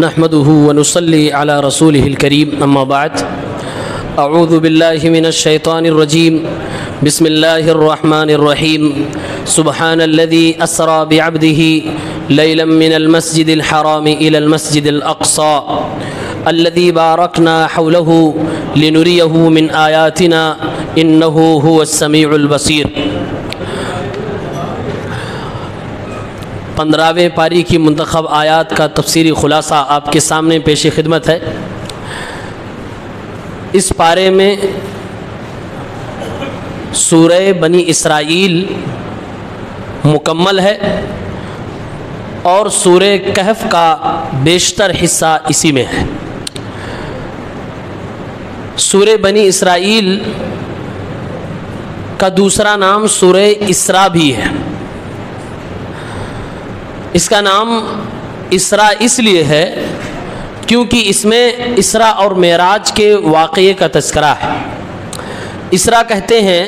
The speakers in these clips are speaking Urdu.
نحمده ونصلي على رسوله الكريم اما بعد اعوذ بالله من الشيطان الرجيم بسم الله الرحمن الرحيم سبحان الذي اسرى بعبده ليلا من المسجد الحرام الى المسجد الاقصى الذي باركنا حوله لنريه من آياتنا انه هو السميع البصير۔ 15ویں پاری کی منتخب آیات کا تفسیری خلاصہ آپ کے سامنے پیش خدمت ہے۔ اس پارے میں سورہ بنی اسرائیل مکمل ہے اور سورہ کہف کا بیشتر حصہ اسی میں ہے۔ سورہ بنی اسرائیل کا دوسرا نام سورہ اسراء بھی ہے۔ اس کا نام اسراء اس لیے ہے کیونکہ اس میں اسراء اور معراج کے واقعے کا تذکرہ ہے۔ اسراء کہتے ہیں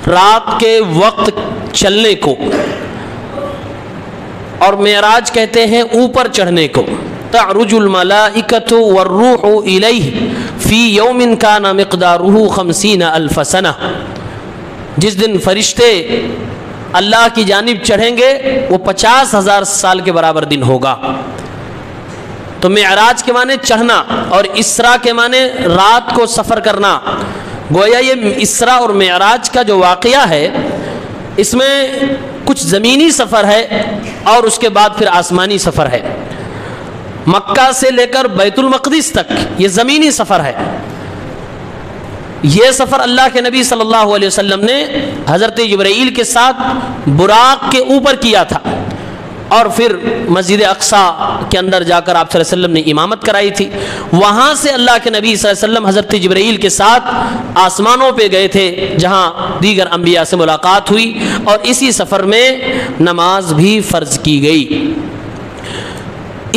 رات کے وقت چلنے کو، اور معراج کہتے ہیں اوپر چڑھنے کو۔ تعرج الملائکۃ والروح الیہ فی یوم کان مقدارہ 50,000 سنہ۔ جس دن فرشتے اللہ کی جانب چڑھیں گے وہ 50,000 سال کے برابر دن ہوگا۔ تو معراج کے معنی چڑھنا اور اسراء کے معنی رات کو سفر کرنا۔ گویا یہ اسراء اور معراج کا جو واقعہ ہے اس میں کچھ زمینی سفر ہے اور اس کے بعد پھر آسمانی سفر ہے۔ مکہ سے لے کر بیت المقدس تک یہ زمینی سفر ہے۔ یہ سفر اللہ کے نبی صلی اللہ علیہ وسلم نے حضرت جبرائیل کے ساتھ براق کے اوپر کیا تھا، اور پھر مسجد اقصیٰ کے اندر جا کر آپ صلی اللہ علیہ وسلم نے امامت کرائی تھی۔ وہاں سے اللہ کے نبی صلی اللہ علیہ وسلم حضرت جبرائیل کے ساتھ آسمانوں پہ گئے تھے جہاں دیگر انبیاء سے ملاقات ہوئی، اور اسی سفر میں نماز بھی فرض کی گئی۔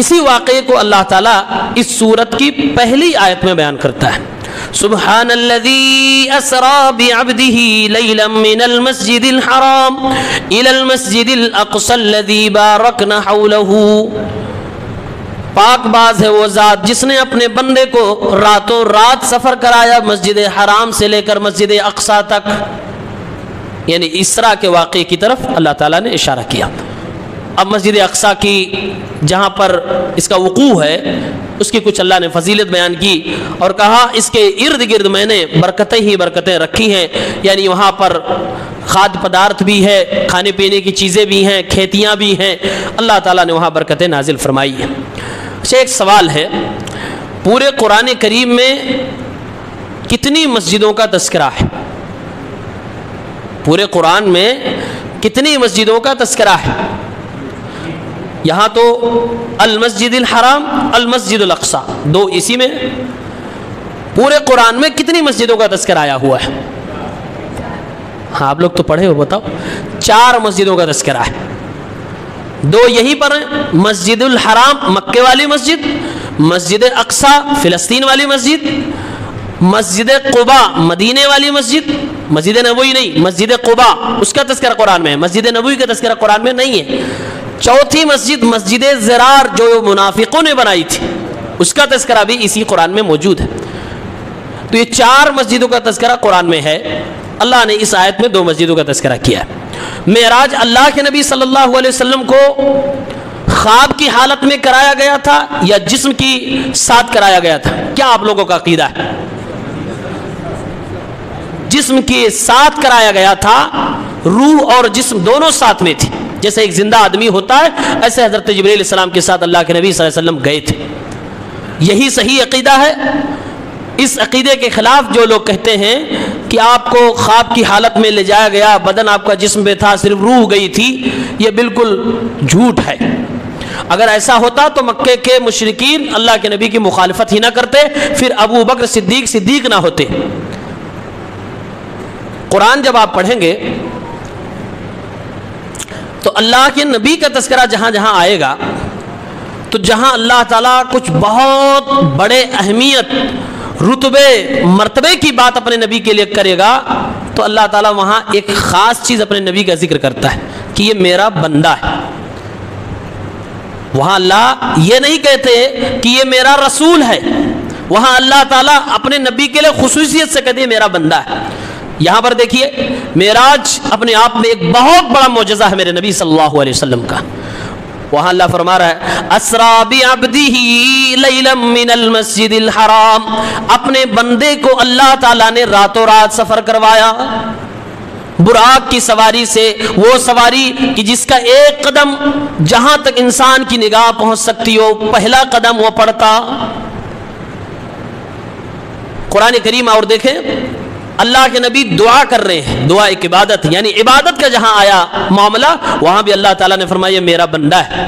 اسی واقعے کو اللہ تعالیٰ اس سورت کی پہلی آیت میں بیان کرتا ہے۔ سبحان الذي اسرى بعبده ليلا من المسجد الحرام الى المسجد الاقصى الذي باركنا حوله۔ پاک باز ہے وہ ذات جس نے اپنے بندے کو راتوں رات سفر کرایا مسجد حرام سے لے کر مسجد اقصیٰ تک، یعنی اسراء کے واقعے کی طرف اللہ تعالیٰ نے اشارہ کیا۔ اب مسجد اقصیٰ کی جہاں پر اس کا وقوع ہے اس کی کچھ اللہ نے فضیلت بیان کی اور کہا اس کے ارد گرد میں نے برکتیں ہی برکتیں رکھی ہیں، یعنی وہاں پر کھاد پدارتھ بھی ہے، کھانے پینے کی چیزیں بھی ہیں، کھیتیاں بھی ہیں، اللہ تعالیٰ نے وہاں برکتیں نازل فرمائی ہیں۔ اچھا، ایک سوال ہے، پورے قرآن کریم میں کتنی مسجدوں کا تذکرہ ہے؟ پورے قرآن میں کتنی مسجدوں کا تذکرہ ہے؟ یہاں تو المسجد الحرام المسجد الاقصیٰ دو اسی میں۔ پورے قرآن میں کتنی مسجدوں کا تذکرہ آیا ہوا ہے؟ ہاں آپ لوگ تو پڑھے ہو، بتاؤ۔ 4 مسجدوں کا تذکرہ ہے، 2 یہیں پر ہیں، مسجد الحرام مکے والی مسجد، مسجد اقصیٰ فلسطین والی مسجد، مسجد قباء مدینے والی مسجد، مسجد نبوی نہیں، مسجد قباء اس کا تذکرہ قرآن میں ہے، مسجد نبوی کا تذکرہ قرآن میں نہیں ہے۔ چوتھی مسجد مسجد زرار جو منافقوں نے بنائی تھی اس کا تذکرہ بھی اسی قرآن میں موجود ہے۔ تو یہ 4 مسجدوں کا تذکرہ قرآن میں ہے۔ اللہ نے اس آیت میں 2 مسجدوں کا تذکرہ کیا ہے۔ معراج اللہ کے نبی صلی اللہ علیہ وسلم کو خواب کی حالت میں کرایا گیا تھا یا جسم کی ساتھ کرایا گیا تھا؟ کیا آپ لوگوں کا عقیدہ ہے؟ جسم کے ساتھ کرایا گیا تھا، روح اور جسم دونوں ساتھ میں تھے۔ جیسے ایک زندہ آدمی ہوتا ہے ایسے حضرت جبرائیل علیہ السلام کے ساتھ اللہ کے نبی صلی اللہ علیہ وسلم گئے تھے۔ یہی صحیح عقیدہ ہے۔ اس عقیدے کے خلاف جو لوگ کہتے ہیں کہ آپ کو خواب کی حالت میں لے جایا گیا، بدن آپ کا جسم پہ تھا، صرف روح گئی تھی، یہ بالکل جھوٹ ہے۔ اگر ایسا ہوتا تو مکے کے مشرکین اللہ کے نبی کی مخالفت ہی نہ کرتے، پھر ابو بکر صدیق نہ ہوتے۔ قرآن جب آپ پڑھیں گے تو اللہ کے نبی کا تذکرہ جہاں جہاں آئے گا، تو جہاں اللہ تعالیٰ کچھ بہت بڑے اہمیت، رتبے، مرتبے کی بات اپنے نبی کے لیے کرے گا تو اللہ تعالیٰ وہاں ایک خاص چیز اپنے نبی کا ذکر کرتا ہے کہ یہ میرا بندہ ہے۔ وہاں اللہ یہ نہیں کہتے کہ یہ میرا رسول ہے، وہاں اللہ تعالیٰ اپنے نبی کے لیے خصوصیت سے کہتے ہیں میرا بندہ ہے۔ یہاں پر دیکھیے معراج اپنے آپ میں ایک بہت بڑا معجزہ ہے میرے نبی صلی اللہ علیہ وسلم کا۔ وہاں اللہ فرما رہا ہے اسرا بعبدہ لیلا من المسجد الحرام، اپنے بندے کو اللہ تعالیٰ نے راتوں رات سفر کروایا براق کی سواری سے، وہ سواری کہ جس کا ایک قدم جہاں تک انسان کی نگاہ پہنچ سکتی ہو پہلا قدم وہ پڑتا۔ قرآن کریم اور دیکھیں اللہ کے نبی دعا کر رہے ہیں، دعا ایک عبادت، یعنی عبادت کا جہاں آیا معاملہ وہاں بھی اللہ تعالیٰ نے فرمایا میرا بندہ ہے۔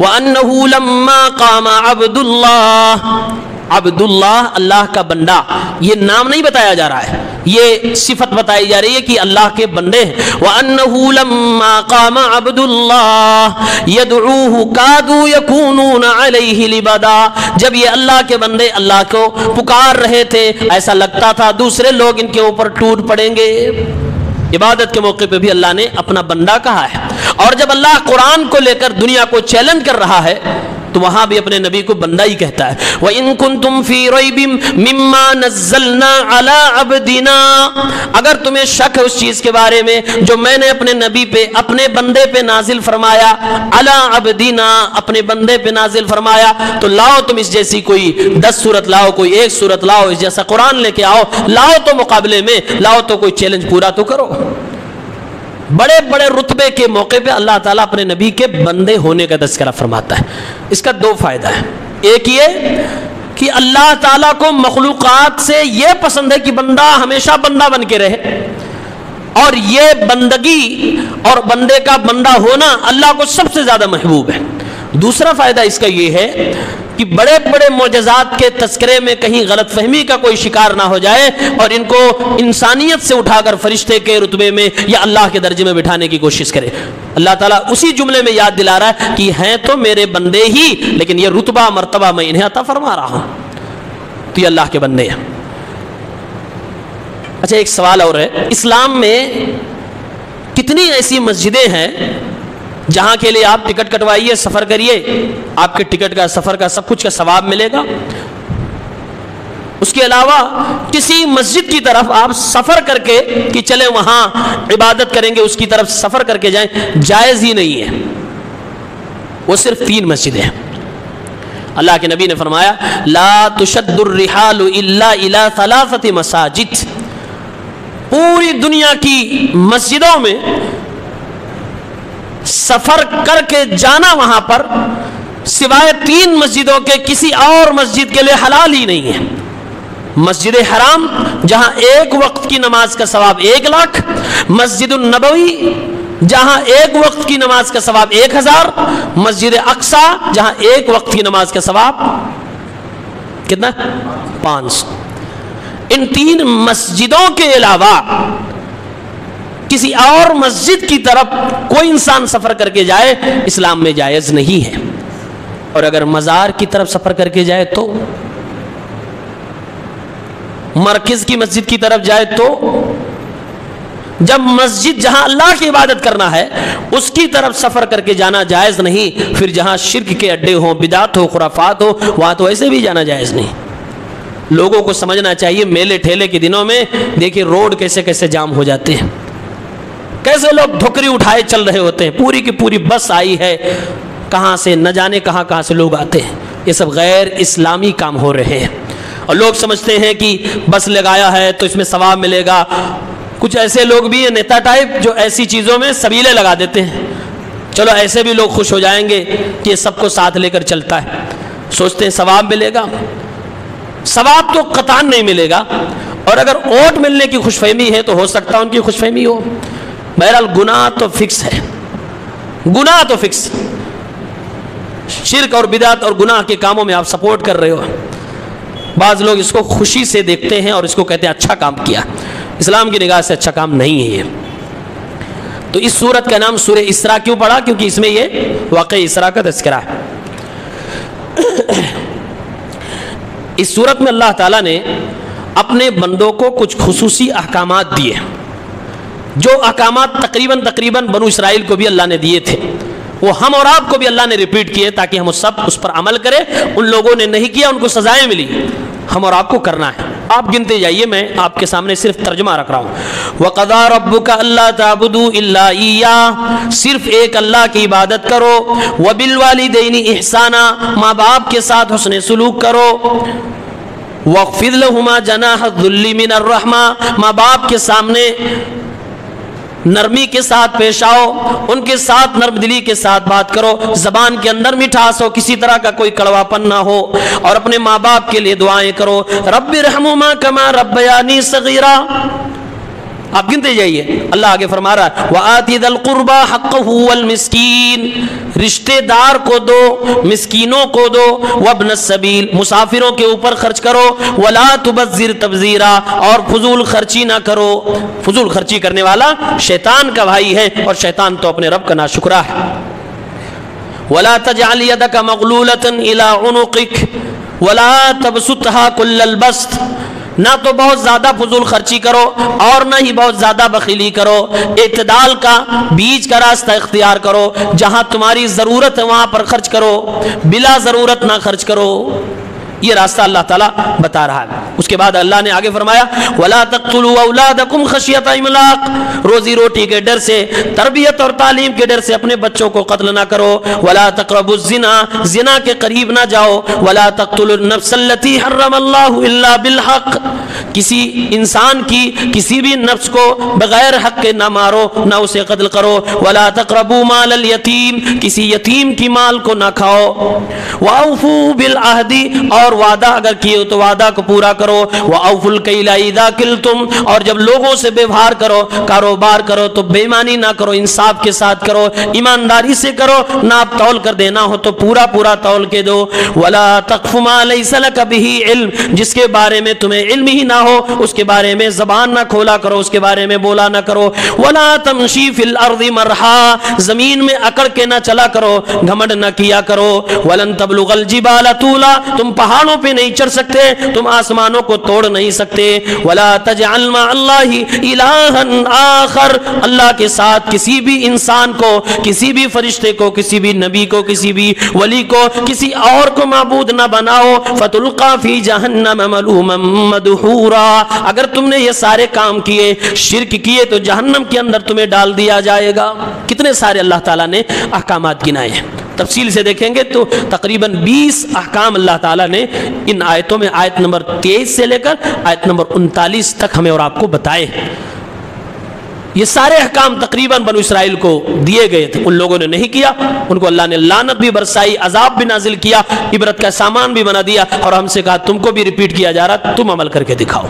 وَأَنَّهُ لَمَّا قَامَ عَبْدُ اللَّهِ، عبداللہ اللہ کا بندہ، یہ نام نہیں بتایا جا رہا ہے، یہ صفت بتائی جا رہی ہے کہ اللہ کے بندے ہیں۔ وَأَنَّهُ لَمَّا قَامَ عَبْدُ اللَّهِ يَدْعُوهُ كَادُوا يَكُونُونَ عَلَيْهِ لِبَدًا، جب یہ اللہ کے بندے اللہ کو پکار رہے تھے ایسا لگتا تھا دوسرے لوگ ان کے اوپر ٹوٹ پڑیں گے۔ عبادت کے موقع پہ بھی اللہ نے اپنا بندہ کہا ہے، اور جب اللہ قرآن کو لے کر دنیا کو چیلنج کر رہا ہے تو وہاں بھی اپنے نبی کو بندہ ہی کہتا ہے۔ وَإِن كُنتُمْ فِي رَيْبٍ مِّمَّا نَزَّلْنَا عَلَىٰ عَبْدِنَا، اگر تمہیں شک ہے اس چیز کے بارے میں جو میں نے اپنے نبی پہ اپنے بندے پہ نازل فرمایا، عَلَىٰ عَبْدِنَا اپنے بندے پہ نازل فرمایا، تو لاؤ تم اس جیسی کوئی 10 سورت لاؤ، کوئی 1 سورت لاؤ، اس جیسا قرآن لے کے آؤ، لاؤ تو مقابلے میں لاؤ تو کوئی چیلنج پورا تو کرو۔ بڑے بڑے رتبے کے موقع پہ اللہ تعالیٰ اپنے نبی کے بندے ہونے کا تذکرہ فرماتا ہے۔ اس کا 2 فائدہ ہے، ایک یہ کہ اللہ تعالیٰ کو مخلوقات سے یہ پسند ہے کہ بندہ ہمیشہ بندہ بن کے رہے، اور یہ بندگی اور بندے کا بندہ ہونا اللہ کو سب سے زیادہ محبوب ہے۔ دوسرا فائدہ اس کا یہ ہے کہ بڑے بڑے معجزات کے تذکرے میں کہیں غلط فہمی کا کوئی شکار نہ ہو جائے اور ان کو انسانیت سے اٹھا کر فرشتے کے رتبے میں یا اللہ کے درجے میں بٹھانے کی کوشش کرے۔ اللہ تعالیٰ اسی جملے میں یاد دلا رہا ہے کہ ہیں تو میرے بندے ہی، لیکن یہ رتبہ مرتبہ میں انہیں عطا فرما رہا ہوں، تو یہ اللہ کے بندے ہیں۔ اچھا ایک سوال اور ہے، اسلام میں کتنی ایسی مسجدیں ہیں جہاں کے لیے آپ ٹکٹ کٹوائیے، سفر کریے، آپ کے ٹکٹ کا سفر کا سب کچھ کا ثواب ملے گا، اس کے علاوہ کسی مسجد کی طرف آپ سفر کر کے کہ چلیں وہاں عبادت کریں گے اس کی طرف سفر کر کے جائیں، جائز ہی نہیں ہے۔ وہ صرف 3 مسجدیں ہیں۔ اللہ کے نبی نے فرمایا لا تشد الرحال الا الى 3 مساجد، پوری دنیا کی مسجدوں میں سفر کر کے جانا وہاں پر سوائے 3 مسجدوں کے کسی اور مسجد کے لیے حلال ہی نہیں ہے۔ مسجد حرام جہاں 1 وقت کی نماز کا ثواب 1 لاکھ، مسجد النبوی جہاں 1 وقت کی نماز کا ثواب 1000، مسجد اقصی جہاں 1 وقت کی نماز کا ثواب کتنا 500۔ ان 3 مسجدوں کے علاوہ کسی اور مسجد کی طرف کوئی انسان سفر کر کے جائے اسلام میں جائز نہیں ہے، اور اگر مزار کی طرف سفر کر کے جائے تو، مرکز کی مسجد کی طرف جائے تو، جب مسجد جہاں اللہ کی عبادت کرنا ہے اس کی طرف سفر کر کے جانا جائز نہیں، پھر جہاں شرک کے اڈے ہوں، بدعت ہو، خرافات ہو، وہاں تو ایسے بھی جانا جائز نہیں۔ لوگوں کو سمجھنا چاہیے میلے ٹھیلے کے دنوں میں دیکھیں روڈ کیسے کیسے جام ہو جاتے ہیں، کیسے لوگ ڈھکری اٹھائے چل رہے ہوتے ہیں، پوری کی پوری بس آئی ہے، کہاں سے نہ جانے کہاں سے لوگ آتے ہیں۔ یہ سب غیر اسلامی کام ہو رہے ہیں، اور لوگ سمجھتے ہیں کہ بس لگایا ہے تو اس میں ثواب ملے گا۔ کچھ ایسے لوگ بھی ہیں نیتا ٹائپ جو ایسی چیزوں میں سبیلے لگا دیتے ہیں، چلو ایسے بھی لوگ خوش ہو جائیں گے کہ یہ سب کو ساتھ لے کر چلتا ہے، سوچتے ہیں ثواب ملے گا۔ ثواب تو قطعاً نہیں ملے گا، اور اگر ووٹ ملنے کی خوش فہمی ہے تو ہو سکتا ہے ان کی خوش فہمی ہو۔ بہرحال گناہ تو فکس ہے، گناہ تو فکس، شرک اور بدعت اور گناہ کے کاموں میں آپ سپورٹ کر رہے ہو۔ بعض لوگ اس کو خوشی سے دیکھتے ہیں اور اس کو کہتے ہیں اچھا کام کیا، اسلام کی نگاہ سے اچھا کام نہیں ہے یہ۔ تو اس سورت کا نام سورہ اسراء کیوں پڑھا؟ کیونکہ اس میں یہ واقعہ اسراء کا تذکرہ ہے۔ اس سورت میں اللہ تعالیٰ نے اپنے بندوں کو کچھ خصوصی احکامات دیے، جو احکامات تقریباً بنو اسرائیل کو بھی اللہ نے دیے تھے، وہ ہم اور آپ کو بھی اللہ نے ریپیٹ کیے تاکہ ہم سب اس پر عمل کریں. ان لوگوں نے نہیں کیا، ان کو سزائیں ملی، ہم اور آپ کو کرنا ہے. آپ گنتے جائیے، میں آپ کے سامنے صرف ترجمہ رکھ رہا ہوں. وَقَضَىٰ رَبُّكَ أَلَّا تَعْبُدُوا إِلَّا إِيَّاهُ، صرف ایک اللہ کی عبادت کرو. وَبِالْوَالِدَيْنِ إِحْسَانًا، ماں باپ کے ساتھ حسن سلوک کرو. وَاخْفِضْ لَهُمَا جَنَاحَ الذُّلِّ مِنَ الرَّحْمَةِ، ماں باپ کے سامنے نرمی کے ساتھ پیش آؤ، ان کے ساتھ نرم دلی کے ساتھ بات کرو، زبان کے اندر مٹھاس ہو، کسی طرح کا کوئی کڑواپن نہ ہو، اور اپنے ماں باپ کے لیے دعائیں کرو. رب ارحمہما کما ربیانی صغیرا. آپ گنتے جائیے. اللہ آگے فرما رہا ہے وآتی ذی القربى حقہ والمسکین، رشتہ دار کو دو، مسکینوں کو دو. وابن السبیل، مسافروں کے اوپر خرچ کرو. ولا تبذر تبذیرا، اور فضول خرچی نہ کرو. فضول خرچی کرنے والا شیطان کا بھائی ہے، اور شیطان تو اپنے رب کا ناشکرا ہے. ولا تجعل یدک مغلولۃ الی عنقک ولا تبسطها کل البسط، نہ تو بہت زیادہ فضول خرچی کرو اور نہ ہی بہت زیادہ بخیلی کرو. اعتدال کا، بیچ کا راستہ اختیار کرو. جہاں تمہاری ضرورت ہے وہاں پر خرچ کرو، بلا ضرورت نہ خرچ کرو. یہ راستہ اللہ تعالیٰ بتا رہا ہے. اس کے بعد اللہ نے آگے فرمایا وَلَا تَقْتُلُوا أَوْلَادَكُمْ خَشْيَةَ إِمْلَاقٍ، روزی روٹی کے ڈر سے، تربیت اور تعلیم کے ڈر سے اپنے بچوں کو قتل نہ کرو. وَلَا تَقْرَبُوا الزِّنَا، زنا کے قریب نہ جاؤ. وَلَا تَقْتُلُوا النَّفْسَ الَّتِي حَرَّمَ اللَّهُ إِلَّا بِالْحَقِّ، کسی انسان کی کسی بھی نفس کو بغیر حق کے نہ مارو، نہ اسے قتل کرو. وَلَا تَقْرَبُوا مَالَ الْيَتِيمِ، کسی یتیم کی مال کو نہ کھاؤ. وَأَوْفُوا بِالْعَهْدِ، اور وعدہ اگر کیے تو وعدہ کو پورا کرو. وَأَوْفُوا الْكَيْلَ إِذَا كِلْتُمْ، اور جب لوگوں سے ویوہار کرو، کاروبار کرو تو بے ایمانی نہ کرو، انصاف کے ساتھ کرو، ایمانداری سے کرو. ناپ تول کر دینا ہو تو پورا پورا تول کے دو. وَلَا تَقْفُ مَا لَيْسَ لَكَ بِهِ عِلْمٌ، جس کے بارے میں تمہیں علم ہی نہ ہو اس کے بارے میں زبان نہ کھولا کرو، اس کے بارے میں بولا نہ کرو. وَلَا تَمْشِي فِي الْأَرْضِ مَرْحًا، زمین میں اکڑ کے نہ چلا کرو، گھمنڈ نہ کیا کرو. وَلَن تَبْلُغَ الْجِبَالَ طُولًا، تم پہاڑوں پہ نہیں چڑھ سکتے، تم آسمانوں کو توڑ نہیں سکتے. وَلَا تَجْعَلْ مَعَ اللَّهِ إِلَٰهًا آخَرَ، اللہ کے ساتھ کسی بھی انسان کو، کسی بھی فرشتے کو، کسی بھی نبی کو، کسی بھی ولی کو، کسی اور کو معبود نہ بناؤ. فَتُلْقَىٰ فِي جَهَنَّمَ مَلُومًا مَدْحُورًا، اگر تم نے یہ سارے کام کیے، شرک کیے، تو جہنم کے اندر تمہیں ڈال دیا جائے گا. کتنے سارے اللہ تعالیٰ نے احکامات گنائے ہیں. تفصیل سے دیکھیں گے تو تقریباً 20 احکام اللہ تعالیٰ نے ان آیتوں میں، آیت نمبر 23 سے لے کر آیت نمبر 39 تک ہمیں اور آپ کو بتائے. یہ سارے احکام تقریباً بنو اسرائیل کو دیے گئے تھے. ان لوگوں نے نہیں کیا، ان کو اللہ نے لعنت بھی برسائی، عذاب بھی نازل کیا، عبرت کا سامان بھی بنا دیا، اور ہم سے کہا تم کو بھی ریپیٹ کیا جا رہا، تم عمل کر کے دکھاؤ.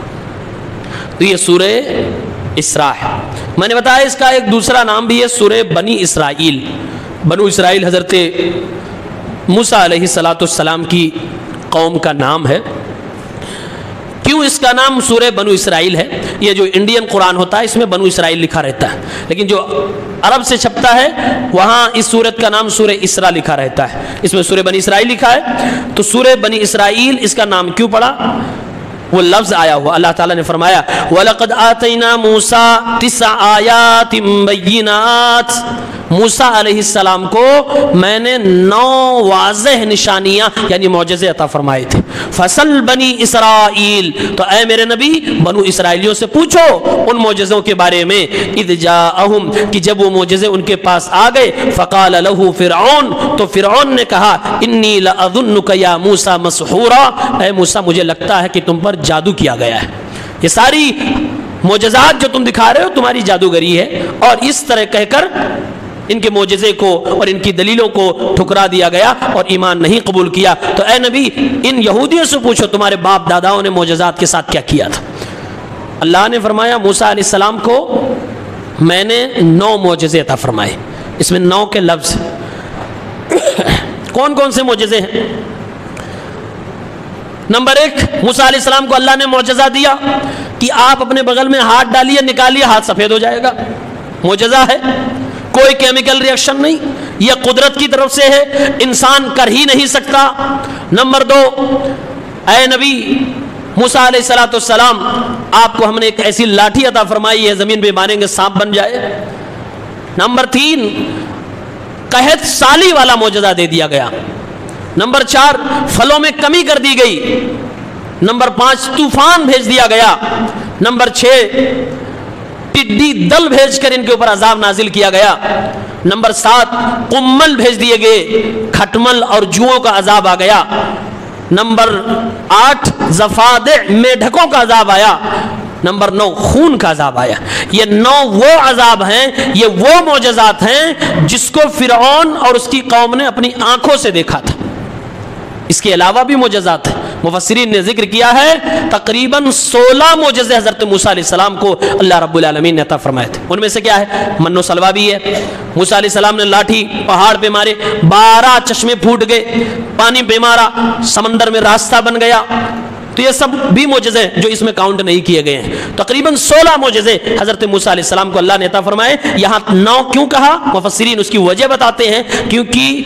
تو یہ سورہ اسراء ہے. میں نے بتایا اس کا ایک دوسرا نام بھی ہے سورہ بنی اسرائیل. بنو اسرائیل حضرت موسیٰ علیہ السلام کی قوم کا نام ہے. کیوں اس کا نام سورہ بنو اسرائیل ہے؟ یہ جو انڈین قرآن ہوتا ہے اس میں بنو اسرائیل لکھا رہتا ہے، لیکن جو عرب سے چھپتا ہے وہاں اس سورت کا نام سورہ اسراء لکھا رہتا ہے، اس میں سورہ بنی اسرائیل لکھا ہے. تو سورہ بنی اسرائیل اس کا نام کیوں پڑا؟ وہ لفظ آیا ہوا. اللہ تعالیٰ نے فرمایا وَلَقَدْ آتَيْنَا مُوسَىٰ 9 آیَاتٍ بَيِّنَاتٍ، موسیٰ علیہ السلام کو میں نے 9 واضح نشانیاں یعنی معجزے عطا فرمائے تھے. فصل بنی اسرائیل، تو اے میرے نبی بنو اسرائیلیوں سے پوچھو ان معجزوں کے بارے میں. اذ جاءہم، کہ جب وہ معجزے ان کے پاس آ گئے. فقال له فرعون، تو فرعون نے کہا انی لأظنک یا موسیٰ مسحورا، اے موسیٰ مجھے لگتا ہے کہ تم پر جادو کیا گیا ہے، یہ ساری معجزات جو تم دکھا رہے ہو تمہاری جادوگری ہے. اور اس طرح کہہ کر ان کے معجزے کو اور ان کی دلیلوں کو ٹھکرا دیا گیا اور ایمان نہیں قبول کیا. تو اے نبی ان یہودیوں سے پوچھو تمہارے باپ داداؤں نے معجزات کے ساتھ کیا کیا تھا. اللہ نے فرمایا موسیٰ علیہ السلام کو میں نے 9 معجزے عطا فرمائے. اس میں 9 کے لفظ کون کون سے معجزے ہیں؟ نمبر 1، موسیٰ علیہ السلام کو اللہ نے معجزہ دیا کہ آپ اپنے بغل میں ہاتھ ڈالیے، نکالیے، ہاتھ سفید ہو جائے گا. معجزہ ہے، کوئی کیمیکل ریئیکشن نہیں، یہ قدرت کی طرف سے ہے، انسان کر ہی نہیں سکتا. نمبر 2، اے نبی موسیٰ علیہ السلام آپ کو ہم نے ایک ایسی لاٹھی عطا فرمائی ہے زمین پہ ماریں گے سانپ بن جائے. نمبر 3، قحط سالی والا معجزہ دے دیا گیا۔ نمبر 4 پھلوں میں کمی کر دی گئی۔ نمبر 5 طوفان بھیج دیا گیا۔ نمبر 6 ٹڈی دل بھیج کر ان کے اوپر عذاب نازل کیا گیا۔ نمبر 7 قمل بھیج دیے گئے، کھٹمل اور جوؤں کا عذاب آ گیا۔ نمبر 8 ضفادع میڈھکوں کا عذاب آیا۔ نمبر 9 خون کا عذاب آیا۔ یہ 9 وہ عذاب ہیں، یہ وہ معجزات ہیں جس کو فرعون اور اس کی قوم نے اپنی آنکھوں سے دیکھا تھا۔ اس کے علاوہ بھی معجزات ہیں، مفسرین نے ذکر کیا ہے تقریباً 16 معجزے حضرت موسیٰ علیہ السلام کو اللہ رب العالمین نے عطا فرمائے تھے۔ ان میں سے کیا ہے؟ من و سلوہ بھی ہے۔ موسیٰ علیہ السلام نے لاٹھی پہاڑ پہ مارے، 12 چشمے پھوٹ گئے، پانی پہ مارا، سمندر میں راستہ بن گیا۔ تو یہ سب بھی معجزے جو اس میں کاؤنٹ نہیں کیے گئے ہیں۔ تقریباً 16 معجزے حضرت موسیٰ علیہ السلام کو اللہ نے عطا فرمائے۔ یہاں 9 کیوں کہا؟ مفسرین اس کی وجہ بتاتے ہیں، کیونکہ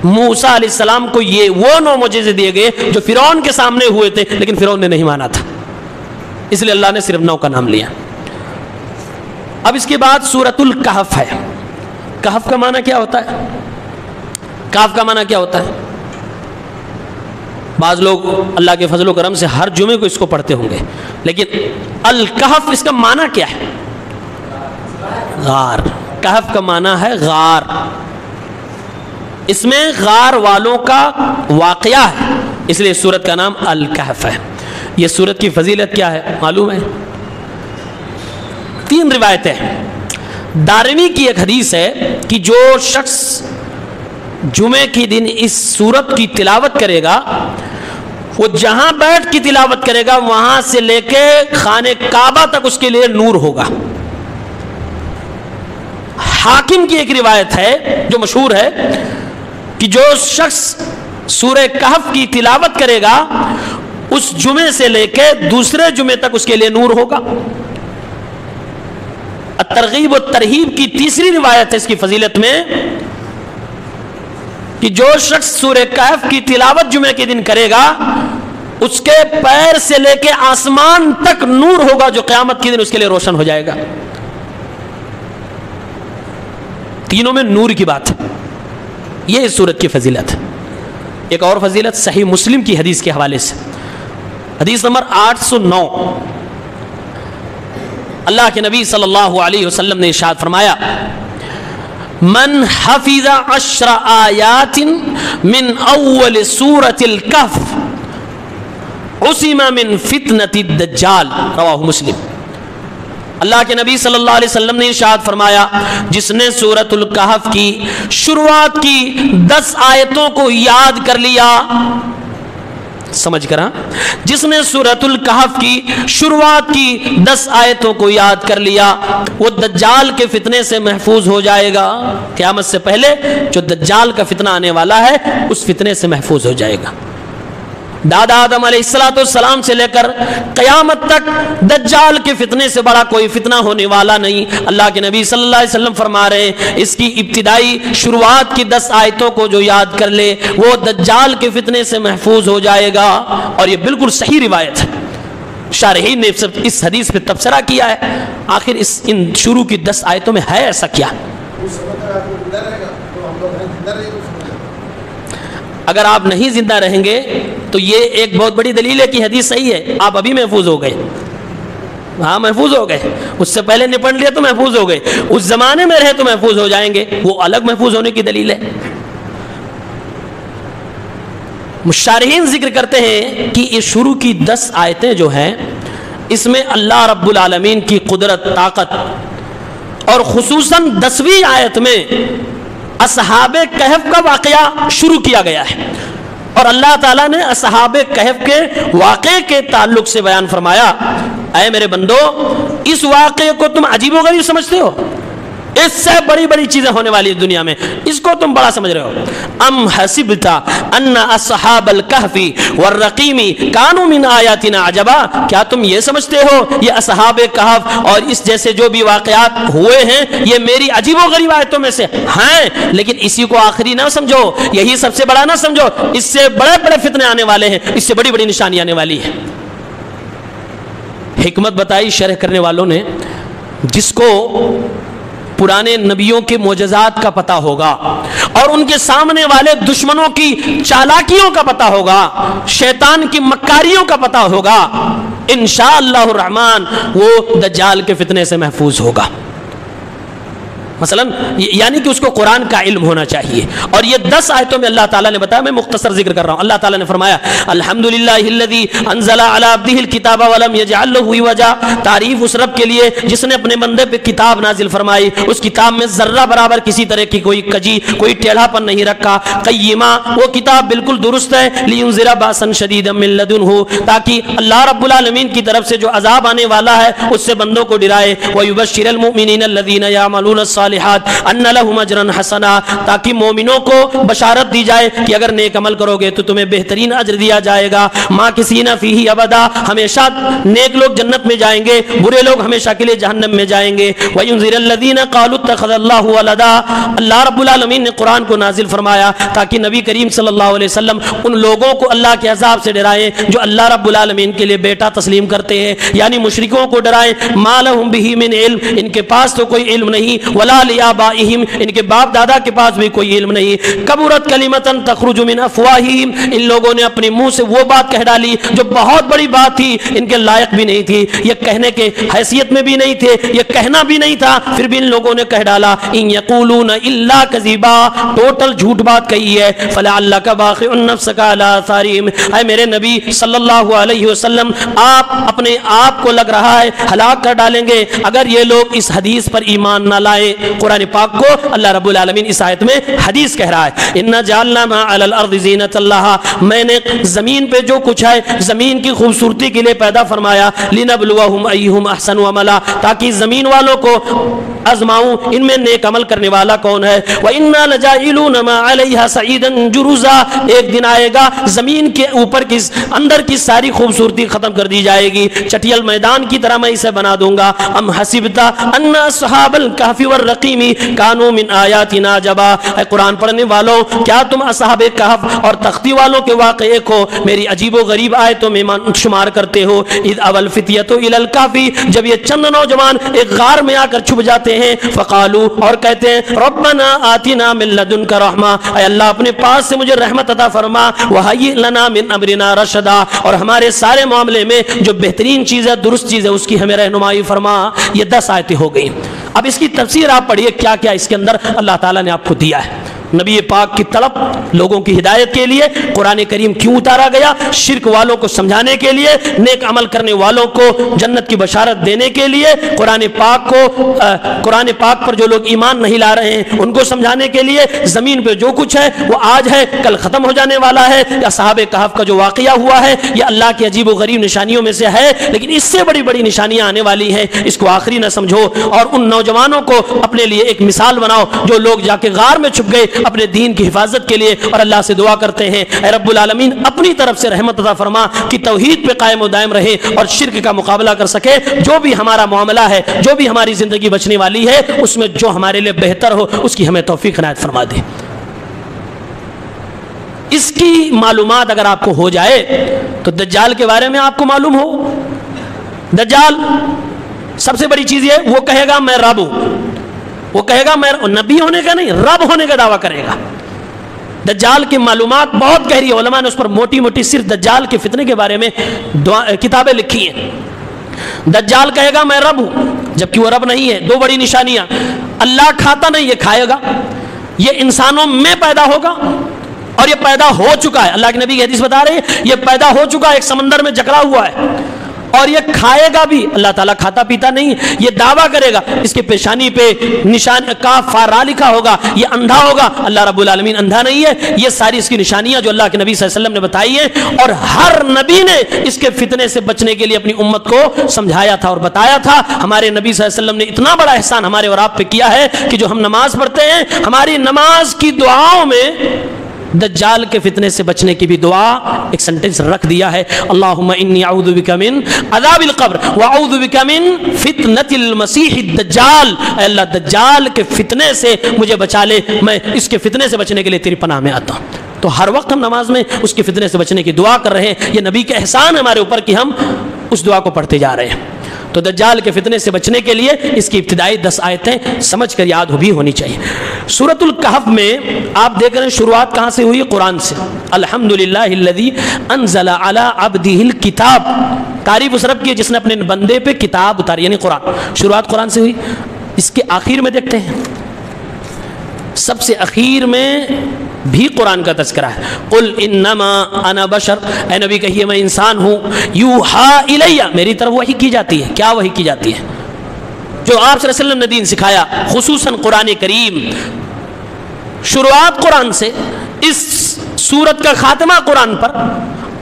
موسیٰ علیہ السلام کو یہ وہ 9 معجزے دیے گئے جو فرعون کے سامنے ہوئے تھے، لیکن فرعون نے نہیں مانا تھا، اس لیے اللہ نے صرف 9 کا نام لیا۔ اب اس کے بعد سورۃ الکہف ہے۔ کہف کا معنی کیا ہوتا ہے؟ کہف کا معنی کیا ہوتا ہے؟ بعض لوگ اللہ کے فضل و کرم سے ہر جمعے کو اس کو پڑھتے ہوں گے، لیکن الکہف اس کا معنی کیا ہے؟ غار۔ کہف کا معنی ہے غار۔ اس میں غار والوں کا واقعہ ہے، اس لیے سورت کا نام الکہف ہے۔ یہ سورت کی فضیلت کیا ہے معلوم ہے؟ 3 روایتیں ہیں۔ دارمی کی ایک حدیث ہے کہ جو شخص جمعے کے دن اس سورت کی تلاوت کرے گا، وہ جہاں بیٹھ کی تلاوت کرے گا وہاں سے لے کے خانہ کعبہ تک اس کے لیے نور ہوگا۔ حاکم کی ایک روایت ہے جو مشہور ہے کہ جو شخص سورہ کہف کی تلاوت کرے گا اس جمعے سے لے کے دوسرے جمعے تک اس کے لیے نور ہوگا۔ الترغیب و ترہیب کی تیسری روایت ہے اس کی فضیلت میں کہ جو شخص سورہ کہف کی تلاوت جمعے کے دن کرے گا اس کے پیر سے لے کے آسمان تک نور ہوگا جو قیامت کے دن اس کے لیے روشن ہو جائے گا۔ تینوں میں نور کی بات ہے، یہ اس سورت کی فضیلت ہے۔ ایک اور فضیلت صحیح مسلم کی حدیث کے حوالے سے، حدیث نمبر 809، اللہ کے نبی صلی اللہ علیہ وسلم نے ارشاد فرمایا من حفظ 10 آیات من اول سورۃ الکہف عصم من فتنۃ الدجال، رواہ مسلم۔ اللہ کے نبی صلی اللہ علیہ وسلم نے ارشاد فرمایا جس نے سورۃ الکہف کی شروعات کی 10 آیتوں کو یاد کر لیا، سمجھ کر، جس نے سورۃ الکہف کی شروعات کی 10 آیتوں کو یاد کر لیا وہ دجال کے فتنے سے محفوظ ہو جائے گا۔ قیامت سے پہلے جو دجال کا فتنہ آنے والا ہے اس فتنے سے محفوظ ہو جائے گا۔ دادا آدم علیہ السلام سے لے کر قیامت تک دجال کے فتنے سے بڑا کوئی فتنہ ہونے والا نہیں۔ اللہ کے نبی صلی اللہ علیہ وسلم فرما رہے ہیں اس کی ابتدائی شروعات کی 10 آیتوں کو جو یاد کر لے وہ دجال کے فتنے سے محفوظ ہو جائے گا، اور یہ بالکل صحیح روایت ہے۔ شارحین نے اس حدیث پہ تبصرہ کیا ہے آخر ان شروع کی 10 آیتوں میں ہے ایسا کیا؟ اگر آپ نہیں زندہ رہیں گے تو یہ ایک بہت بڑی دلیل ہے کہ حدیث صحیح ہے۔ آپ ابھی محفوظ ہو گئے، ہاں محفوظ ہو گئے، اس سے پہلے نپٹ لیا تو محفوظ ہو گئے، اس زمانے میں رہے تو محفوظ ہو جائیں گے، وہ الگ محفوظ ہونے کی دلیل ہے۔ مشارحین ذکر کرتے ہیں کہ یہ شروع کی 10 آیتیں جو ہیں اس میں اللہ رب العالمین کی قدرت، طاقت، اور خصوصاً 10ویں آیت میں اصحاب کہف کا واقعہ شروع کیا گیا ہے، اور اللہ تعالیٰ نے اصحاب کہف کے واقعے کے تعلق سے بیان فرمایا اے میرے بندو اس واقعے کو تم عجیب و غریب سمجھتے ہو، اس سے بڑی بڑی چیزیں ہونے والی دنیا میں، اس کو تم بڑا سمجھ رہے ہو۔ ام حسبت ان اصحاب الکہف والرقیم کانوا من آیاتنا عجبا، کیا تم یہ سمجھتے ہو یہ اصحاب کہف اور اس جیسے جو بھی واقعات ہوئے ہیں یہ میری عجیب و غریب آیتوں میں سے ہیں، لیکن اسی کو آخری نہ سمجھو، یہی سب سے بڑا نہ سمجھو، اس سے بڑے بڑے فتنے آنے والے ہیں، اس سے بڑی بڑی نشانی آنے والی ہے۔ حکمت بتائی شرح کرنے والوں نے، جس کو پرانے نبیوں کے معجزات کا پتہ ہوگا اور ان کے سامنے والے دشمنوں کی چالاکیوں کا پتہ ہوگا، شیطان کی مکاریوں کا پتہ ہوگا، انشاءاللہ الرحمن وہ دجال کے فتنے سے محفوظ ہوگا۔ مثلا یعنی کہ اس کو قرآن کا علم ہونا چاہیے۔ اور یہ 10 آیتوں میں اللہ تعالیٰ نے بتایا، میں مختصر ذکر کر رہا ہوں۔ اللہ تعالیٰ نے فرمایا الحمدللہ الذی انزل علی عبدہ الکتاب ولم یجعل له عوجا، تعریف اس رب کے لیے جس نے اپنے بندے پہ کتاب نازل فرمائی، اس کتاب میں ذرہ برابر کسی طرح کی کوئی کجی، کوئی ٹیڑھا پن نہیں رکھا، قیمہ، وہ کتاب بالکل درست ہے، لینذر باسا شدیدا من لدنہ، تاکہ اللہ رب العالمین کی طرف سے جو عذاب آنے والا ہے اس سے بندوں کو ڈرائے، ویبشر المؤمنین الذین یعملون الصالحات ان لهم اجرا حسنا، تاکہ مومنوں کو بشارت دی جائے کہ اگر نیک عمل کرو گے تو تمہیں بہترین اجر دیا جائے گا، ماکثین فیہ ابدا، ہمیشہ نیک لوگ جنت میں جائیں گے، برے لوگ ہمیشہ کے لیے جہنم میں جائیں گے، وینذر الذین قالوا اتخذ اللہ ولدا، اللہ رب العالمین نے قرآن کو نازل فرمایا تاکہ نبی کریم صلی اللہ علیہ وسلم ان لوگوں کو اللہ کے عذاب سے ڈرائیں جو اللہ رب العالمین کے لیے بیٹا تسلیم کرتے ہیں، یعنی مشرکوں کو ڈرائیں، ما لهم به من علم، ان کے پاس تو کوئی علم نہیں، ولا لآبائہم، ان کے باپ دادا کے پاس بھی کوئی علم نہیں، کبرت کلمۃ تخرج من افواہہم، ان لوگوں نے اپنے منہ سے وہ بات کہہ ڈالی جو بہت بڑی بات تھی، ان کے لائق بھی نہیں تھی، یہ کہنے کے حیثیت میں بھی نہیں تھے، یہ کہنا بھی نہیں تھا، پھر بھی ان لوگوں نے کہہ ڈالا، ان یقولون الا کذبا، ٹوٹل جھوٹ بات کہی ہے، فلعلک باخع نفسک علی آثارہم، اے میرے نبی صلی اللہ علیہ وسلم آپ اپنے آپ کو لگ رہا ہے ہلاک کر ڈالیں گے اگر یہ لوگ اس حدیث پر ایمان نہ لائے۔ قرآن پاک کو اللہ رب العالمین اس آیت میں حدیث کہہ رہا ہے، اِنَّا جَعَلْنَا مَا عَلَى الْأَرْضِ زِينَةً لَهَا، میں نے زمین پہ جو کچھ ہے زمین کی خوبصورتی کے لیے پیدا فرمایا، لِنَبْلُوَهُمْ أَيُّهُمْ أَحْسَنُ عَمَلًا، تاکہ زمین والوں کو آزماؤں ان میں نیک عمل کرنے والا کون ہے، وَإِنَّا لَجَاعِلُونَ مَا عَلَيْهَا سَعِيدًا جُرُزًا، ایک دن آئے گا زمین کے اوپر کی اندر کی ساری خوبصورتی ختم کر دی جائے گی، چٹیل میدان کی طرح میں اسے بنا دوں گا۔ ام حسبت ان اصحاب الکہف والرقیم کانوا من آیاتنا عجبا، اے قرآن پڑھنے والوں کیا تم اصحاب کہف اور تختی والوں کے واقعے کو میری عجیب و غریب آیتوں میں شمار کرتے ہو؟ اذ اول فتیۃ الی الکہف، جب یہ چند نوجوان ایک غار میں آ کر چھپ جاتے ہیں، فقالوا، اور کہتے ہیں، ربنا آتنا من لدنک رحمہ، اے اللہ اپنے پاس سے مجھے رحمت عطا فرما، وہیئ لنا من امرنا رشدا، اور ہمارے سارے معاملے میں جو بہترین چیز ہے درست چیز ہے اس کی ہمیں رہنمائی فرما۔ یہ 10 آیتیں ہو گئی۔ اب اس کی تفسیر آپ پڑھیے کیا کیا اس کے اندر اللہ تعالیٰ نے آپ کو دیا ہے۔ نبی پاک کی طلب لوگوں کی ہدایت کے لیے قرآن کریم کیوں اتارا گیا؟ شرک والوں کو سمجھانے کے لیے، نیک عمل کرنے والوں کو جنت کی بشارت دینے کے لیے، قرآن پاک پر جو لوگ ایمان نہیں لا رہے ہیں ان کو سمجھانے کے لیے، زمین پہ جو کچھ ہے وہ آج ہے کل ختم ہو جانے والا ہے۔ اصحاب کہف کا جو واقعہ ہوا ہے یہ اللہ کی عجیب و غریب نشانیوں میں سے ہے، لیکن اس سے بڑی بڑی نشانیاں آنے والی ہیں، اس کو آخری نہ سمجھو، اور ان نوجوانوں کو اپنے لیے ایک مثال بناؤ جو لوگ جا کے غار میں چھپ گئے اپنے دین کی حفاظت کے لیے، اور اللہ سے دعا کرتے ہیں اے رب العالمین اپنی طرف سے رحمت عطا فرما کہ توحید پہ قائم و دائم رہے اور شرک کا مقابلہ کر سکے، جو بھی ہمارا معاملہ ہے، جو بھی ہماری زندگی بچنے والی ہے اس میں جو ہمارے لیے بہتر ہو اس کی ہمیں توفیق عنایت فرما دے۔ اس کی معلومات اگر آپ کو ہو جائے تو دجال کے بارے میں آپ کو معلوم ہو، دجال سب سے بڑی چیز یہ وہ کہے گا میں رب ہوں، وہ کہے گا میں نبی ہونے کا نہیں رب ہونے کا دعویٰ کرے گا۔ دجال کی معلومات بہت گہری، علماء نے اس پر موٹی موٹی صرف دجال کے فتنے کے بارے میں کتابیں لکھی ہیں۔ دجال کہے گا میں رب ہوں جبکہ وہ رب نہیں ہے۔ 2 بڑی نشانیاں، اللہ کھاتا نہیں، یہ کھائے گا، یہ انسانوں میں پیدا ہوگا اور یہ پیدا ہو چکا ہے، اللہ کے نبی کی حدیث بتا رہے ہیں یہ پیدا ہو چکا ہے، ایک سمندر میں جکڑا ہوا ہے، اور یہ کھائے گا بھی۔ اللہ تعالیٰ کھاتا پیتا نہیں، یہ دعویٰ کرے گا، اس کے پیشانی پہ نشان کاف فا را لکھا ہوگا، یہ اندھا ہوگا، اللہ رب العالمین اندھا نہیں ہے۔ یہ ساری اس کی نشانیاں جو اللہ کے نبی صلی اللہ علیہ وسلم نے بتائی ہیں، اور ہر نبی نے اس کے فتنے سے بچنے کے لیے اپنی امت کو سمجھایا تھا اور بتایا تھا۔ ہمارے نبی صلی اللہ علیہ وسلم نے اتنا بڑا احسان ہمارے اور آپ پہ کیا ہے کہ جو ہم نماز پڑھتے ہیں ہماری نماز کی دعاؤں میں دجال کے فتنے سے بچنے کی بھی دعا ایک سنٹنس رکھ دیا ہے، اللہم انی اعوذ بک من عذاب القبر واعوذ بک من فتنة المسیح الدجال، اے اللہ دجال کے فتنے سے مجھے بچا لے، میں اس کے فتنے سے بچنے کے لیے تیری پناہ میں آتا ہوں۔ تو ہر وقت ہم نماز میں اس کے فتنے سے بچنے کی دعا کر رہے ہیں، یہ نبی کا احسان ہے ہمارے اوپر کہ ہم اس دعا کو پڑھتے جا رہے ہیں۔ تو دجال کے فتنے سے بچنے کے لیے اس کی ابتدائی 10 آیتیں سمجھ کر یاد بھی ہونی چاہیے۔ سورۃ الکہف میں آپ دیکھ رہے ہیں شروعات کہاں سے ہوئی؟ قرآن سے۔ الحمدللہ الذی انزل علی عبدہ الکتاب، تعریف اس رب کی جس نے اپنے بندے پہ کتاب اتاری، یعنی قرآن۔ شروعات قرآن سے ہوئی۔ اس کے آخر میں دیکھتے ہیں، سب سے اخیر میں بھی قرآن کا تذکرہ ہے۔ قل انما انا بشر، اے نبی کہیے میں انسان ہوں، یوحا الیہ، میری طرف وحی کی جاتی ہے۔ کیا وحی کی جاتی ہے؟ جو آپ صلی اللہ علیہ وسلم نے دین سکھایا، خصوصاً قرآن کریم۔ شروعات قرآن سے، اس سورت کا خاتمہ قرآن پر،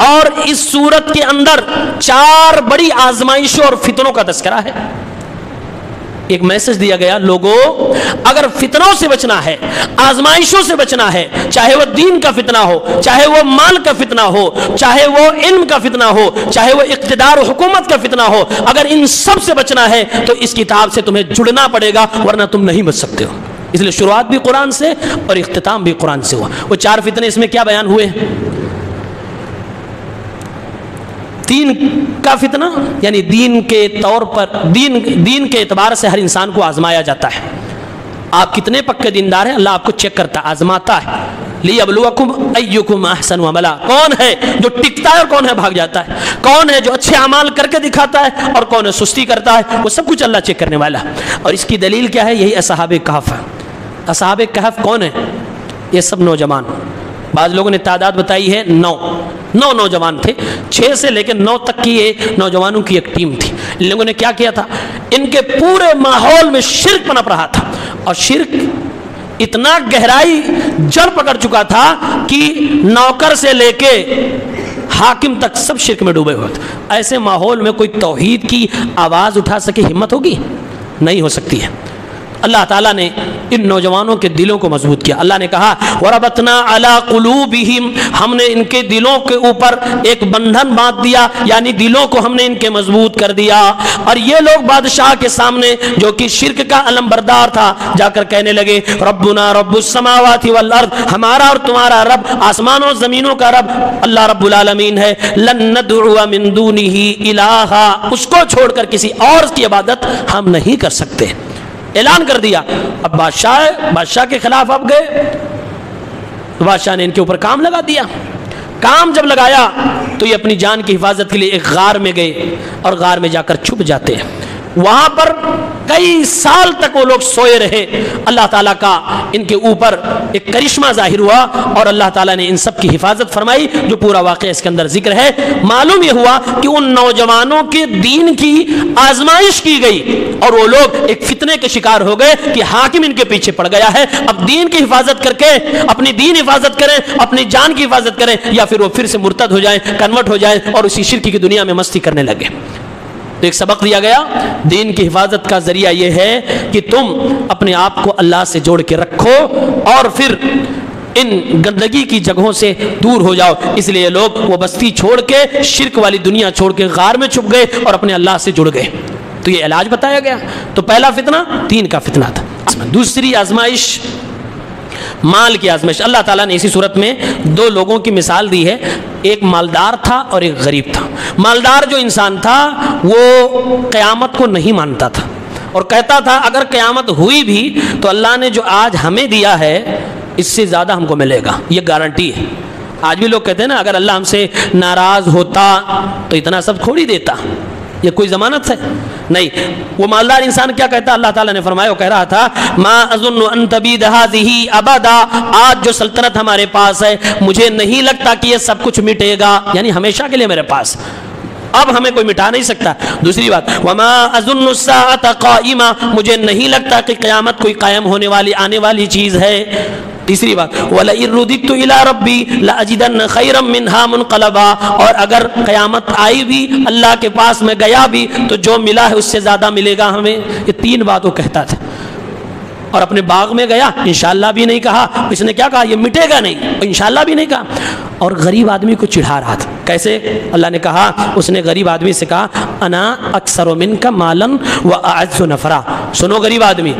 اور اس سورت کے اندر 4 بڑی آزمائشوں اور فتنوں کا تذکرہ ہے۔ ایک میسج دیا گیا، لوگوں اگر فتنوں سے بچنا ہے، آزمائشوں سے بچنا ہے، چاہے وہ دین کا فتنہ ہو، چاہے وہ مال کا فتنہ ہو، چاہے وہ علم کا فتنہ ہو، چاہے وہ اقتدار و حکومت کا فتنہ ہو، اگر ان سب سے بچنا ہے تو اس کتاب سے تمہیں جڑنا پڑے گا، ورنہ تم نہیں بچ سکتے ہو۔ اس لیے شروعات بھی قرآن سے اور اختتام بھی قرآن سے ہوا۔ وہ 4 فتنے اس میں کیا بیان ہوئے؟ دین کا فتنہ، یعنی دین کے طور پر، دین کے اعتبار سے ہر انسان کو آزمایا جاتا ہے۔ آپ کتنے پکے دیندار ہیں، اللہ آپ کو چیک کرتا ہے، آزماتا ہے۔ لِيَبْلُوَكُمْ أَيُّكُمْ أَحْسَنُ عَمَلًا، کون ہے جو ٹکتا ہے اور کون ہے بھاگ جاتا ہے، کون ہے جو اچھے اعمال کر کے دکھاتا ہے اور کون ہے سستی کرتا ہے، وہ سب کچھ اللہ چیک کرنے والا ہے۔ اور اس کی دلیل کیا ہے؟ یہی اصحاب کہف ہے۔ اصحاب کہف کون ہے؟ یہ سب نوجوان، بعض لوگوں نے تعداد بتائی ہے 9 نوجوان تھے، 6 سے لے کے 9 تک کی یہ نوجوانوں کی ایک ٹیم تھی۔ ان لوگوں نے کیا کیا تھا؟ ان کے پورے ماحول میں شرک پنپ رہا تھا، اور شرک اتنا گہرائی جڑ پکڑ چکا تھا کہ نوکر سے لے کے حاکم تک سب شرک میں ڈوبے ہوئے تھے۔ ایسے ماحول میں کوئی توحید کی آواز اٹھا سکے، ہمت ہوگی؟ نہیں ہو سکتی ہے۔ اللہ تعالیٰ نے ان نوجوانوں کے دلوں کو مضبوط کیا۔ اللہ نے کہا وَرَبَطْنَا عَلَىٰ قُلُوبِهِمْ، ہم نے ان کے دلوں کے اوپر ایک بندھن باندھ دیا، یعنی دلوں کو ہم نے ان کے مضبوط کر دیا۔ اور یہ لوگ بادشاہ کے سامنے جو کہ شرک کا علم بردار تھا، جا کر کہنے لگے ربنا رب السماوات والارض، ہمارا اور تمہارا رب آسمانوں زمینوں کا رب اللہ رب العالمین ہے، لن ندعو من دونہ الہا، اس کو چھوڑ کر کسی اور کی عبادت ہم نہیں کر سکتے۔ اعلان کر دیا۔ اب بادشاہ کے خلاف اب گئے، بادشاہ نے ان کے اوپر کام لگا دیا۔ کام جب لگایا تو یہ اپنی جان کی حفاظت کے لیے ایک غار میں گئے، اور غار میں جا کر چھپ جاتے ہیں۔ وہاں پر کئی سال تک وہ لوگ سوئے رہے۔ اللہ تعالیٰ کا ان کے اوپر ایک کرشمہ ظاہر ہوا، اور اللہ تعالیٰ نے ان سب کی حفاظت فرمائی، جو پورا واقعہ اس کے اندر ذکر ہے۔ معلوم یہ ہوا کہ ان نوجوانوں کے دین کی آزمائش کی گئی، اور وہ لوگ ایک فتنے کے شکار ہو گئے کہ حاکم ان کے پیچھے پڑ گیا ہے۔ اب دین کی حفاظت کر کے اپنی دین حفاظت کریں، اپنی جان کی حفاظت کریں، یا پھر وہ پھر سے مرتد ہو جائیں، کنورٹ ہو جائیں، اور اسی شرک کی دنیا میں مستی کرنے لگے۔ تو ایک سبق دیا گیا، دین کی حفاظت کا ذریعہ یہ ہے کہ تم اپنے آپ کو اللہ سے جوڑ کے رکھو، اور پھر ان گندگی کی جگہوں سے دور ہو جاؤ۔ اس لیے لوگ وہ بستی چھوڑ کے، شرک والی دنیا چھوڑ کے غار میں چھپ گئے اور اپنے اللہ سے جڑ گئے۔ تو یہ علاج بتایا گیا۔ تو پہلا فتنہ دین کا فتنہ تھا۔ دوسری آزمائش مال کی آزمائش۔ اللہ تعالیٰ نے اسی صورت میں 2 لوگوں کی مثال دی ہے، ایک مالدار تھا اور ایک غریب تھا۔ مالدار جو انسان تھا وہ قیامت کو نہیں مانتا تھا، اور کہتا تھا اگر قیامت ہوئی بھی تو اللہ نے جو آج ہمیں دیا ہے اس سے زیادہ ہم کو ملے گا، یہ گارنٹی ہے۔ آج بھی لوگ کہتے ہیں نا اگر اللہ ہم سے ناراض ہوتا تو اتنا سب تھوڑی دیتا، یہ کوئی ضمانت ہے؟ نہیں۔ وہ مالدار انسان کیا کہتا؟ اللہ تعالیٰ نے فرمایا، وہ کہہ رہا تھا ما اظن ان تبید هذه ابدا، آج جو سلطنت ہمارے پاس ہے مجھے نہیں لگتا کہ یہ سب کچھ مٹے گا، یعنی ہمیشہ کے لیے میرے پاس، اب ہمیں کوئی مٹا نہیں سکتا۔ دوسری بات وما اظن الساعة قائمہ، مجھے نہیں لگتا کہ قیامت کوئی قائم ہونے والی آنے والی چیز ہے۔ تیسری بات وَلَئِن رُدِدتُّ إِلَىٰ رَبِّي لَأَجِدَنَّ خَيْرًا مِّنْهَا مُنْقَلَبًا، اور اگر قیامت آئی بھی، اللہ کے پاس میں گیا بھی، تو جو ملا ہے اس سے زیادہ ملے گا ہمیں۔ یہ 3 بات وہ کہتا تھا۔ اور اپنے باغ میں گیا، انشاءاللہ بھی نہیں کہا، اس نے کیا کہا؟ یہ مٹے گا نہیں، انشاءاللہ بھی نہیں کہا۔ اور غریب آدمی کو چڑھا رہا تھا۔ کیسے؟ اللہ نے کہا، اس نے غریب آدمی سے کہا انا اکثر منک مالا واعز نفرا، سنو غریب آدمی،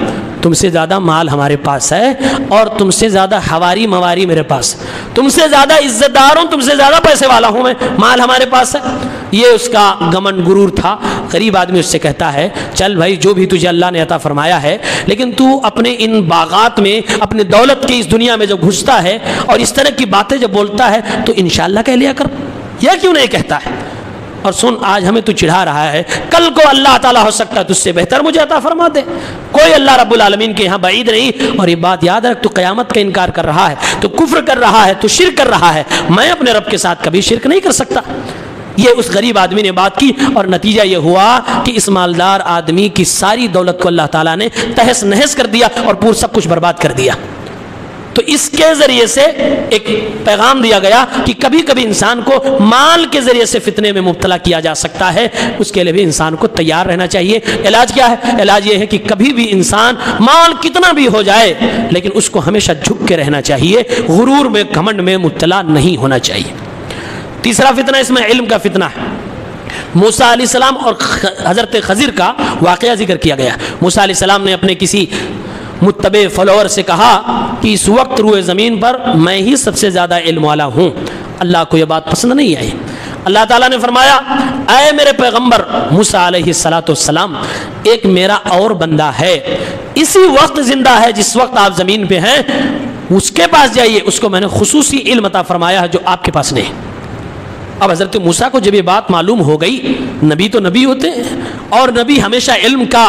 تم سے زیادہ مال ہمارے پاس ہے، اور تم سے زیادہ حواری مواری میرے پاس، تم سے زیادہ عزت دار ہوں، تم سے زیادہ پیسے والا ہوں میں، مال ہمارے پاس ہے۔ یہ اس کا گمن غرور تھا، غریب آدمی اس سے کہتا ہے چل بھائی جو بھی تجھے اللہ نے عطا فرمایا ہے، لیکن تو اپنے ان باغات میں اپنے دولت کی اس دنیا میں جب گھستا ہے اور اس طرح کی باتیں جب بولتا ہے تو انشاءاللہ کہہ لیا کر، یا کیوں نہیں کہتا ہے؟ اور سن آج ہمیں تو چڑھا رہا ہے، کل کو اللہ تعالیٰ ہو سکتا ہے تجھ سے بہتر مجھے عطا فرما دے، کوئی اللہ رب العالمین کے یہاں بعید نہیں۔ اور یہ بات یاد رکھ، تو قیامت کا انکار کر رہا ہے، تو کفر کر رہا ہے، تو شرک کر رہا ہے، میں اپنے رب کے ساتھ کبھی شرک نہیں کر سکتا۔ یہ اس غریب آدمی نے بات کی اور نتیجہ یہ ہوا کہ اس مالدار آدمی کی ساری دولت کو اللہ تعالیٰ نے تہس نہس کر دیا اور پورا سب کچھ برباد کر دیا۔ تو اس کے ذریعے سے ایک پیغام دیا گیا کہ کبھی کبھی انسان کو مال کے ذریعے سے فتنے میں مبتلا کیا جا سکتا ہے، اس کے لیے بھی انسان کو تیار رہنا چاہیے۔ علاج کیا ہے؟ علاج یہ ہے کہ کبھی بھی انسان مال کتنا بھی ہو جائے لیکن اس کو ہمیشہ جھک کے رہنا چاہیے، غرور میں گھمنڈ میں مبتلا نہیں ہونا چاہیے۔ تیسرا فتنہ اس میں علم کا فتنہ ہے۔ موسیٰ علیہ السلام اور حضرت خضر کا واقعہ ذکر کیا گیا۔ موسیٰ علیہ السلام نے اپنے کسی متبع فالوور سے کہا کہ اس وقت روئے زمین پر میں ہی سب سے زیادہ علم والا ہوں۔ اللہ کو یہ بات پسند نہیں آئی۔ اللہ تعالیٰ نے فرمایا اے میرے پیغمبر موسیٰ علیہ السلام، ایک میرا اور بندہ ہے اسی وقت زندہ ہے جس وقت آپ زمین پہ ہیں، اس کے پاس جائیے، اس کو میں نے خصوصی علم عطا فرمایا ہے جو آپ کے پاس نہیں۔ اب حضرت موسیٰ کو جب یہ بات معلوم ہو گئی، نبی تو نبی ہوتے ہیں اور نبی ہمیشہ علم کا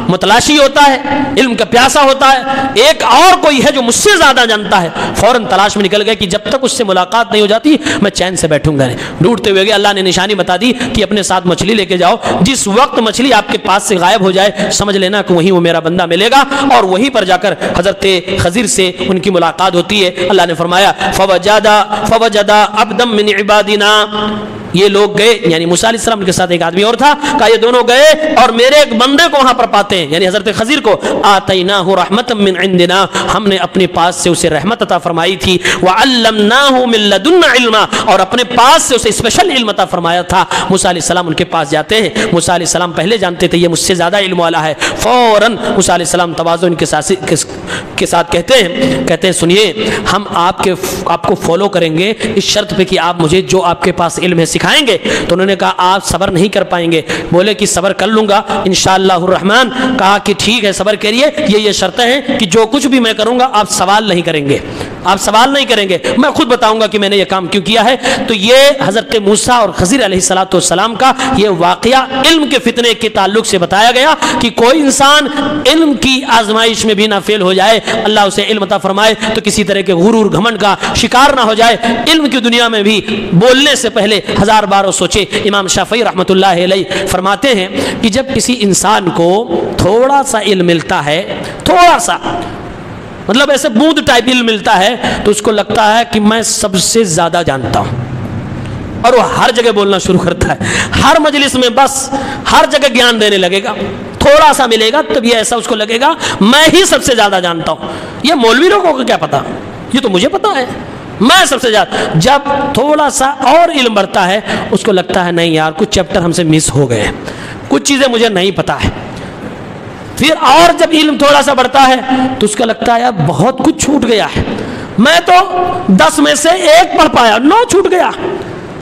متلاشی ہوتا ہے، علم کا پیاسا ہوتا ہے، ایک اور کوئی ہے جو مجھ سے زیادہ جانتا ہے، فوراً تلاش میں نکل گئے کہ جب تک اس سے ملاقات نہیں ہو جاتی میں چین سے بیٹھوں گا نہیں۔ ڈھونڈتے ہوئے گئے، اللہ نے نشانی بتا دی کہ اپنے ساتھ مچھلی لے کے جاؤ، جس وقت مچھلی آپ کے پاس سے غائب ہو جائے سمجھ لینا کہ وہیں وہ میرا بندہ ملے گا، اور وہیں پر جا کر حضرت خضر سے ان کی ملاقات ہوتی ہے۔ اللہ نے فرمایا فوجد عبدا من عبادنا، یہ لوگ گئے، یعنی موسیٰ علیہ السلام کے ساتھ ایک آدمی اور تھا، کہا یہ دونوں گئے اور میرے ایک بندے کو وہاں پر پاتے ہیں، یعنی حضرت خضر کو، آتیناہ رحمۃ من عندنا، ہم نے اپنے پاس سے اسے رحمت عطا فرمائی تھی، وعلمناہ من لدنا علما، اور اپنے پاس سے اسے اسپیشل علم عطا فرمایا تھا۔ موسیٰ علیہ السلام ان کے پاس جاتے ہیں، موسیٰ علیہ السلام پہلے جانتے تھے یہ مجھ سے زیادہ علم والا ہے، فوراً موسیٰ علیہ السلام تواضع ان کے ساتھ کہتے ہیں سنیے ہم آپ کو فالو کریں گے اس شرط پہ کہ آپ مجھے جو آپ کے پاس علم ہے سکھائیں گے۔ تو انہوں نے کہا آپ صبر نہیں کر پائیں گے، بولے کہ صبر کر لوں گا انشاءاللہ الرحمن، کہا کہ ٹھیک ہے صبر کریے، یہ شرطیں ہیں کہ جو کچھ بھی میں کروں گا آپ سوال نہیں کریں گے، آپ سوال نہیں کریں گے، میں خود بتاؤں گا کہ میں نے یہ کام کیوں کیا ہے۔ تو یہ حضرت موسیٰ اور خضر علیہ السلام کا یہ واقعہ علم کے فتنے کے تعلق سے بتایا گیا کہ کوئی انسان علم کی آزمائش میں بھی نہ فیل ہو جائے، اللہ اسے علم عطا فرمائے تو کسی طرح کے غرور گھمنڈ کا شکار نہ ہو جائے، علم کی دنیا میں بھی بولنے سے پہلے ہزار بار سوچے۔ امام شافعی رحمۃ اللہ علیہ فرماتے ہیں کہ جب کسی انسان کو تھوڑا سا علم ملتا ہے، تھوڑا سا مطلب ایسے بوند ٹائپ علم ملتا ہے، تو اس کو لگتا ہے کہ میں سب سے زیادہ جانتا ہوں، اور وہ ہر جگہ بولنا شروع کرتا ہے، ہر مجلس میں بس ہر جگہ گیان دینے لگے گا۔ تھوڑا سا ملے گا تب یہ ایسا اس کو لگے گا میں ہی سب سے زیادہ جانتا ہوں۔ یہ مولوی لوگوں کو کیا پتا، یہ تو مجھے پتا ہے میں سب سے زیادہ۔ جب تھوڑا سا اور علم بڑھتا ہے اس کو لگتا ہے نہیں یار کچھ چیپٹر ہم سے مس ہو گئے، کچھ چیزیں مجھے نہیں پتا ہے۔ پھر اور جب علم تھوڑا سا بڑھتا ہے تو اس کو لگتا ہے یار بہت کچھ چھوٹ گیا ہے، میں تو 10 میں سے 1 پڑھ پایا، 9 چھوٹ گیا،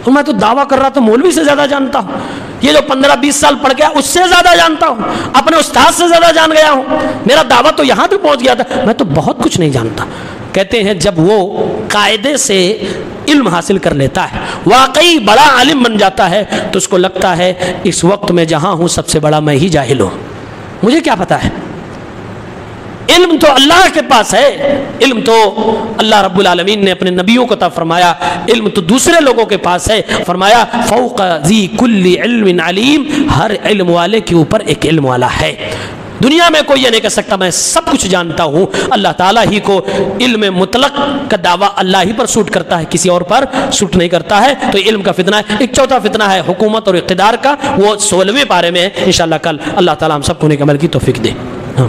اور میں تو دعویٰ کر رہا تھا مولوی سے زیادہ جانتا ہوں، یہ جو 15-20 سال پڑھ گیا اس سے زیادہ جانتا ہوں، اپنے استاد سے زیادہ جان گیا ہوں، میرا دعویٰ تو یہاں تک پہنچ گیا تھا، میں تو بہت کچھ نہیں جانتا۔ کہتے ہیں جب وہ قاعدے سے علم حاصل کر لیتا ہے، واقعی بڑا عالم بن جاتا ہے، تو اس کو لگتا ہے اس وقت میں جہاں ہوں سب سے بڑا میں ہی جاہل ہوں، مجھے کیا پتا ہے۔ علم تو اللہ کے پاس ہے، علم تو اللہ رب العالمین نے اپنے نبیوں کو عطا فرمایا، علم تو دوسرے لوگوں کے پاس ہے، فرمایا فوق ذی کل علم علیم، ہر علم والے کے اوپر ایک علم والا ہے۔ دنیا میں کوئی یہ نہیں کہہ سکتا میں سب کچھ جانتا ہوں، اللہ تعالیٰ ہی کو علم مطلق کا دعویٰ اللہ ہی پر سوٹ کرتا ہے، کسی اور پر سوٹ نہیں کرتا ہے۔ تو علم کا فتنہ ہے۔ ایک چوتھا فتنہ ہے حکومت اور اقتدار کا، وہ 16ویں پارے میں ہے، انشاءاللہ کل اللہ تعالیٰ ہم سب کو نیک عمل کی توفیق دے۔